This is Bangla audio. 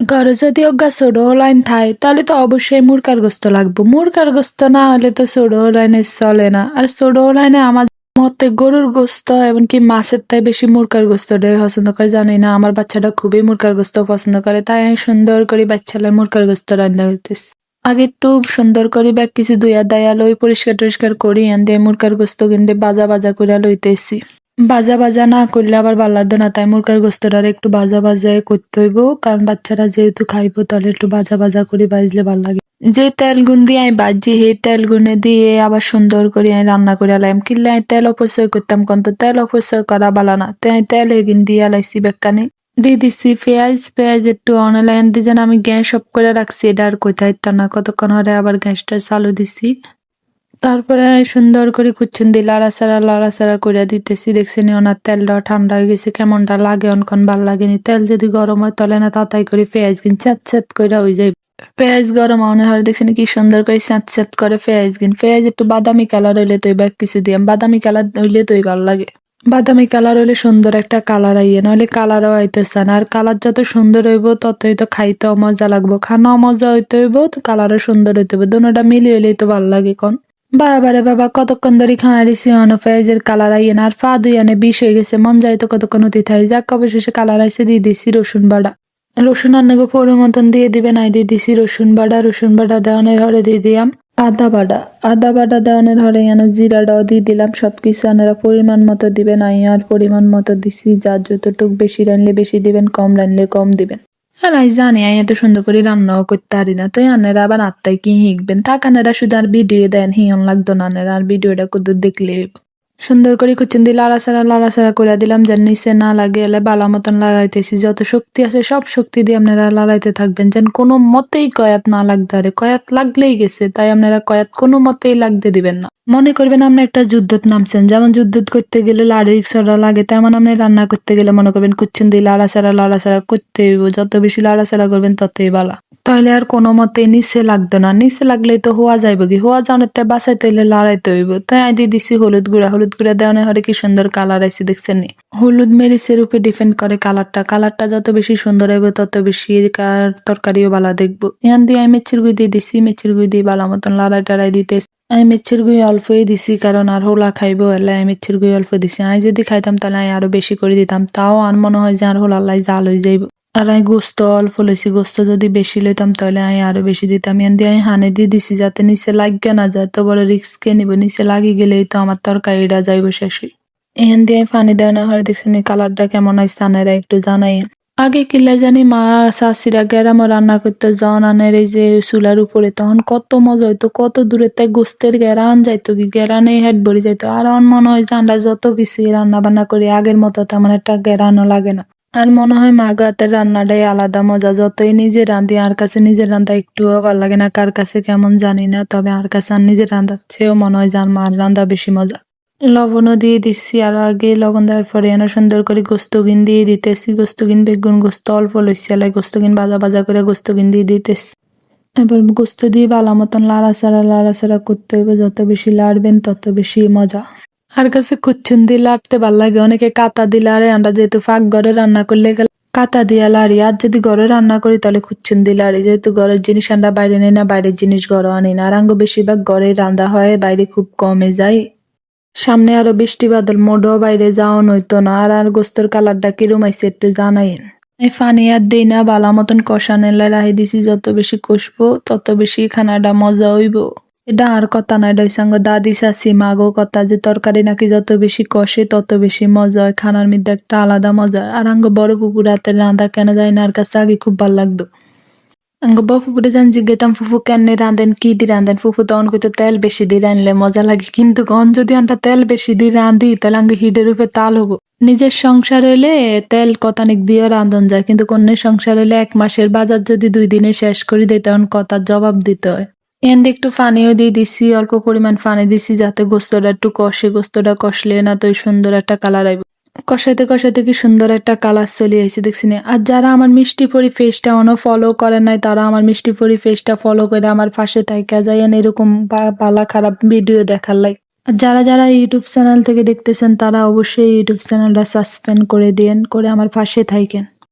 ঘরে যদি অজ্ঞা ছোট লাইন থাকে তাহলে তো অবশ্যই মুরকার গোস্ত লাগবে। মুরকার গোস্ত না হলে তো ছোট লাইনে চলে না। আর ছোট লাইনে আমার মতে গরুর গোস্ত এমনকি মাছের তাই বেশি মুরকার গোস্তটাই পছন্দ করে। জানি না আমার বাচ্চাটা খুবই মুরকার গোস্ত পছন্দ করে, তাই আমি সুন্দর করে বাচ্চালে মুরকার গোস্ত রান্না করতেছি। আগে একটু সুন্দর করে ব্যাগ কিছু ধুইয়া দাইয়া লই পরিষ্কার টরিষ্কার করি এন দিয়ে মুরকার গোস্ত কিনতে বাজা বাজা করে লইতেছি। ভাজা ভাজা না করলে আবার ভাল লাগতো না, তাই মুরকার গোস্তটার একটু ভাজা ভাজা করতে হইব, কারণ বাচ্চারা যেহেতু খাইবো তাহলে একটু ভাজা ভাজা করে ভাজলে ভাল লাগে। যে তেল গুন দিয়ে আমি ভাজি সেই তেল গুনে দিয়ে আবার সুন্দর করে আমি রান্না করে আলাম। কিনলে আমি তেল অপচয় করতাম, কিন্তু তেল অপচয় করা বালা না, তাই আমি তেল এগিন দিয়ে আলাইছি বেকানি দিয়ে দিচ্ছি পেঁয়াজ একটু অনলাইন দিয়ে যেন আমি গ্যাস অফ করে রাখছি, এটা আর কোথায় না কতক্ষণ হলে আবার গ্যাসটা চালু দিছি। তারপরে আমি সুন্দর করে কুচ্ছুন্দি লাড়াচাড়া করে দিতেছি। দেখছি নি ওনার তেলটা ঠান্ডা হয়ে গেছে, কেমনটা লাগে অনক্ষণ ভাল লাগেনি। তেল যদি গরম হয় তাহলে না তাড়াতাড়ি করে পেঁয়াজ গিন চ্যাট করে হয়ে যায়। পেঁয়াজ গরম মনে হয় দেখছি কি সুন্দর করে চ্যাট করে পেঁয়াজ গিন। পেঁয়াজ একটু বাদামি কালার হইলে তো এবার কিছু দিয়াম, বাদামি কালার হইলে তোই ভাল লাগে। বাদামি কালার হইলে সুন্দর একটা কালার আইয়ে, নাহলে কালারও আইতেছে না। আর কালার যত সুন্দর হইব ততই তো খাইতেও মজা লাগবো, খানাও মজা হইতে হইব, তো কালারও সুন্দর হইতে হইব, দুটোটা মিলিয়ে হইলেই তো ভাল লাগে কোন। বাবারে বাবা কতক্ষণ ধরে খাওয়া দিছি অন পেঁয়াজের কালার আইয়ে না, আর ফা দুই আনে বিষ হয়ে গেছে, মন যায় তো কতক্ষণ হতে থাই। যাক অবশেষে কালার আইসে দিয়ে দিছি রসুন বাটা। রসুন আন্নাকে পরিমতন দিয়ে দিবেন, আই দিয়ে দিছি রসুন বাটা দেওয়ানের হরে দিয়ে দিয়াম আদা বাটা দেওয়ানের হরে যেন জিরাটাও দিয়ে দিলাম। সবকিছু আনারা পরিমাণ মতো দিবেন, আই আর পরিমাণ মতো দিছি। যার যতটুক বেশি রানলে বেশি দিবেন, কম রানলে কম দিবেন। আর আমি জানি আমি এত সুন্দর করে রান্নাও করতে পারি না, তো আনেরা আবার আত্মায় কি শিখবেন। থাক আনেরা শুধু আর ভিডিও দেন, হিয়ন লাগতো না আনেরা, আর ভিডিওটা কত দেখলে সুন্দর করে কুচুন্দি লাড়াচাড়া করে দিলাম, যেন নিচে না লাগে। এলে বালা মতন লাগাইতেছি, যত শক্তি আছে সব শক্তি দিয়ে আপনারা লড়াইতে থাকবেন, যেন কোনো মতেই কয়াত না লাগতে পারে। কয়াত লাগলেই গেছে, তাই আপনারা কয়াত কোনো মতেই লাগতে দিবেন না। মনে করবেন আপনি একটা যুদ্ধত নামছেন, যেমন যুদ্ধ করতে গেলে লাড়ি ছড়া লাগে, তেমন আপনি রান্না করতে গেলে মনে করবেন কুচ্ছুন্দি লাড়াচাড়া করতে হইব। যত বেশি লাড়াচাড়া করবেন ততই বালা, তাহলে আর কোনো মতে নিচে লাগতো না। নিচে লাগলেই তো হওয়া যাইব কি, হওয়া যাওয়ার তে বাঁচাইতে হইলে লড়াইতে হইব। তাই আই দিয়ে দিছি হলুদ গুঁড়া দেওয়ানে হরে কি সুন্দর কালার আইছে দেখছেন নি। হলুদ মরিচের উপরে ডিপেন্ড করে কালারটা যত বেশি সুন্দর হইব তত বেশি তরকারিও বালা দেখবো। এখান দিয়ে আমি মেথির গুঁড়ি দিয়ে দিছি, মেথির গুঁড়ি দিয়ে বালা মতন লড়াই টাড়াই দিতে। আমি মেথির গুঁড়ি অল্পই দিছি, কারণ আর হোলা খাইবো, এলে আমি মেথির গুঁড়ি অল্প দিছি। আমি যদি খাইতাম তাহলে আমি আরো বেশি করে দিতাম, তাও আর মনে হয় যে আর হোলা লাই জাল হয়ে যাইব। আর আমি গোস্ত অল্প লইছি, গোস্ত যদি বেশি লইতাম তাহলে আমি আরো বেশি দিতাম। এন দিয়ে আমি হানে দিয়ে দিছি যাতে নিচে লাগিয়ে না যায়, তো বড় রিস্ক কে নিব, নিচে লাগি গেলেই তো আমার তরকারিটা যাইব শেষই। এখান দিয়ে আমি পানি দেওয়া না হয় দেখছেন কালারটা কেমন আইছে, আনেরা একটু জানাই। আগে কিল্লা জানি মা শাশিরা গ্যারামও রান্না করতে যখন আনের এই যে চুলার উপরে, তখন কত মজা হইতো, কত দূরে তাই গোস্তের গেরান যাইতো, কি গেরানে হেড ভরে যাইতো। আর আমার মনে হয় যে আমরা যত কিছু রান্না বান্না করি আগের মতো তেমন একটা গেরানও লাগে না। আর মনে হয় মা গো হাতের রান্নাটাই আলাদা মজা, যতই নিজে রাঁধি আর কাছে নিজের রান্না একটুও ভালো লাগে না। কার কাছে কেমন জানি না, তবে আর কাছে আর নিজের রান্নার চেয়েও মনে হয় যে আর মার রান্না বেশি মজা। লবণও দিয়ে দিচ্ছি, আর আগে লবণ দেওয়ার পরে এনে সুন্দর করে গোস্তগিন দিয়ে দিতেছি। গোস্তগিন বেগুন গোস্ত অল্প লইছি, এলাই গোস্তগিন ভাজা করে গোস্তগিন দিয়ে দিতেছি। এবার গোস্ত দিয়ে ভালো মতন লাড়াচাড়া করতে হইব, যত বেশি লাড়বেন তত বেশি মজা। আর কাছে কুচ্ছুন দিয়ে লাড়তে ভাল লাগে, অনেকে কাতা দিয়ে লাড়ে, আমরা যেহেতু ফাঁক ঘরে রান্না করলে গেলে কাতা দিয়ে লাড়ি। আর যদি ঘরে রান্না করি তাহলে কুচ্ছুন দিয়ে লাড়ি, যেহেতু ঘরের জিনিস আমরা বাইরে নেই না, বাইরের জিনিস ঘরে আনি না। আর আঙ্গ বেশিরভাগ ঘরে রান্না হয়, বাইরে খুব কমে যায়। সামনে আরো বৃষ্টি বাদল, মোডও বাইরে যাওয়া হইতো না। আর গোস্তর কালারটা কিরম আইছে একটু জানাইন। এই পানি আর দেই না, বালা মতন কষানে রাহি দিছি, যত বেশি কষবো তত বেশি খানাটা মজা হইব। এটা আর কথা না, এটা হইছে আঙ্গো দাদি শাশি মাগো কথা, যে তরকারি নাকি যত বেশি কষে তত বেশি মজা হয়, খানার মধ্যে একটা আলাদা মজা। আর আঙ্গো বড় পুকুর হাতের রাঁধা কেন যায় না, আর কাছে আগে খুব ভালো লাগতো। আঙ্গো ফুফুরে জান জিজ্ঞেতাম ফুফু কেনে রাঁধেন, কি দি রাঁধেন, ফুফু তখন কইতো তেল বেশি দিয়ে রাঁধলে মজা লাগে। কিন্তু কখন যদি আনটা তেল বেশি দিয়ে রাঁধি তাহলে আঙ্গো হিডের উপরে তাল হবো। নিজের সংসার হইলে তেল কতানিক দিয়ে রাঁধন যায়, কিন্তু অন্যের সংসার হইলে 1 মাসের বাজার যদি 2 দিনে শেষ করে দেয় তখন কথার জবাব দিতে হয়। এন দিয়ে একটু পানিও দিয়ে দিছি, অল্প পরিমাণ পানি দিছি যাতে গোস্তটা একটু কষে, গোস্তটা কষলে না তো সুন্দর একটা কালার আইব। কষাইতে কি সুন্দর একটা কালার চলে আইছে দেখছিনি। আর যারা আমার মিষ্টি পরি পেজটা ফলো করে নাই, তারা আমার মিষ্টি পরি পেজটা ফলো করে আমার পাশে থাইকা যাইয়েন এরকম ভালো খারাপ ভিডিও দেখার লাই। আর যারা ইউটিউব চ্যানেল থেকে দেখতেছেন তারা অবশ্যই ইউটিউব চ্যানেলটা সাসপেন্ড করে দিয়েন, করে আমার পাশে থাইকেন।